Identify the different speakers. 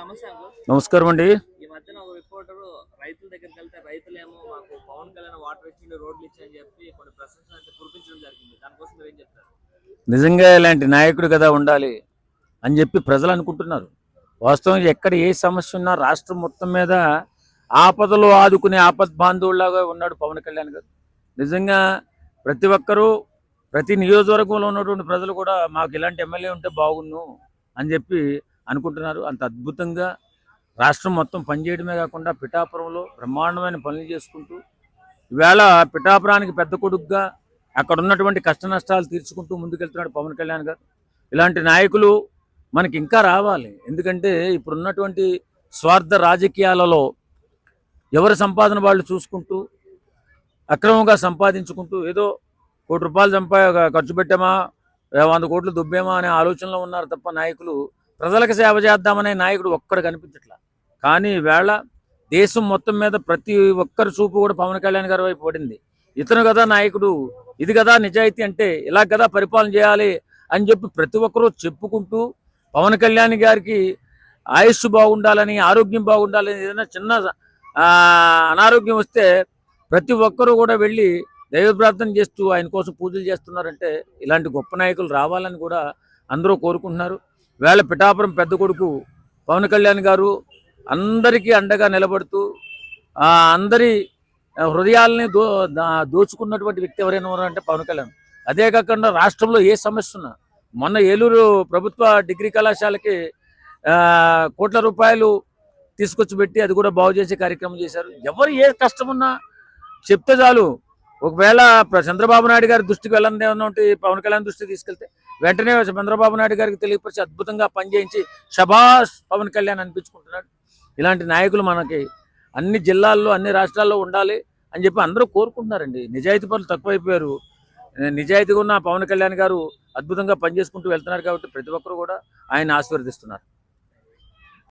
Speaker 1: నమస్తే అంకుల్.
Speaker 2: నమస్కారం అండి.
Speaker 1: ఈ మధ్యన ఒక రిపోర్టర్ రైతుల దగ్గరికి వెళ్తే రైతులేమో మాకు పవన్ కళ్యాణ్ వాటర్ ఇచ్చిండు, రోడ్లు ఇచ్చాయని చెప్పి కొన్ని ప్రశంసలు అయితే కురిపించడం జరిగింది. దానికోసం మీరు ఏం చెప్తారు?
Speaker 2: నిజంగా ఇలాంటి నాయకుడు కదా ఉండాలి అని చెప్పి ప్రజలు అనుకుంటున్నారు. వాస్తవం ఎక్కడ ఏ సమస్య ఉన్నా రాష్ట్రం మొత్తం మీద ఆపదలు ఆదుకునే ఆపద్ బాంధవులాగా ఉన్నాడు పవన్ కళ్యాణ్ గారు. నిజంగా ప్రతి ఒక్కరూ ప్రతి నియోజకవర్గంలో ఉన్నటువంటి ప్రజలు కూడా మాకు ఇలాంటి ఎమ్మెల్యే ఉంటే బాగుండు అని చెప్పి అనుకుంటున్నారు. అంత అద్భుతంగా రాష్ట్రం మొత్తం పనిచేయడమే కాకుండా పిఠాపురంలో బ్రహ్మాండమైన పనులు చేసుకుంటూ ఈవేళ పిఠాపురానికి పెద్ద కొడుకుగా అక్కడ ఉన్నటువంటి కష్ట నష్టాలు తీర్చుకుంటూ ముందుకెళ్తున్నాడు పవన్ కళ్యాణ్ గారు. ఇలాంటి నాయకులు మనకి ఇంకా రావాలి. ఎందుకంటే ఇప్పుడున్నటువంటి స్వార్థ రాజకీయాలలో ఎవరి సంపాదన వాళ్ళు చూసుకుంటూ అక్రమంగా సంపాదించుకుంటూ ఏదో ₹1 ఖర్చు పెట్టామా, 100 కోట్లు దుబ్బేమా అనే ఆలోచనలో ఉన్నారు తప్ప నాయకులు ప్రజలకు సేవ చేద్దామనే నాయకుడు ఒక్కడు కనిపించట్లా. కానీ ఈవేళ దేశం మొత్తం మీద ప్రతి ఒక్కరి చూపు కూడా పవన్ కళ్యాణ్ గారి వైపు పడింది. ఇతను కదా నాయకుడు, ఇది కదా నిజాయితీ అంటే ఇలా కదా పరిపాలన చేయాలి అని చెప్పి ప్రతి ఒక్కరూ చెప్పుకుంటూ పవన్ కళ్యాణ్ గారికి ఆయుష్ బాగుండాలని, ఆరోగ్యం బాగుండాలని, ఏదైనా చిన్న అనారోగ్యం వస్తే ప్రతి ఒక్కరూ కూడా వెళ్ళి దైవ ప్రార్థన చేస్తూ ఆయన కోసం పూజలు చేస్తున్నారంటే ఇలాంటి గొప్ప నాయకులు రావాలని కూడా అందరూ కోరుకుంటున్నారు. వేళ పిఠాపురం పెద్ద కొడుకు పవన్ కళ్యాణ్ గారు అందరికీ అండగా నిలబడుతూ అందరి హృదయాలని దోచుకున్నటువంటి వ్యక్తి ఎవరైనా ఉన్నారంటే పవన్ కళ్యాణ్. అదే కాకుండా రాష్ట్రంలో ఏ సమస్య ఉన్నా మొన్న ఏలూరు ప్రభుత్వ డిగ్రీ కళాశాలకి కోట్ల రూపాయలు తీసుకొచ్చి పెట్టి అది కూడా బాగు చేసే కార్యక్రమం చేశారు. ఎవరు ఏ కష్టమున్నా చెప్తే చాలు. ఒకవేళ చంద్రబాబు నాయుడు గారి దృష్టికి వెళ్ళండి ఏమన్నా ఉంటే పవన్ కళ్యాణ్ దృష్టికి తీసుకెళ్తే వెంటనే చంద్రబాబు నాయుడు గారికి తెలియపరిచి అద్భుతంగా పనిచేయించి శభాష్ పవన్ కళ్యాణ్ అనిపించుకుంటున్నాడు. ఇలాంటి నాయకులు మనకి అన్ని జిల్లాల్లో అన్ని రాష్ట్రాల్లో ఉండాలి అని చెప్పి అందరూ కోరుకుంటున్నారండి. నిజాయితీ పనులు తక్కువైపోయారు. నిజాయితీగా ఉన్న పవన్ కళ్యాణ్ గారు అద్భుతంగా పనిచేసుకుంటూ వెళ్తున్నారు కాబట్టి ప్రతి ఒక్కరు కూడా ఆయన ఆశీర్వదిస్తున్నారు.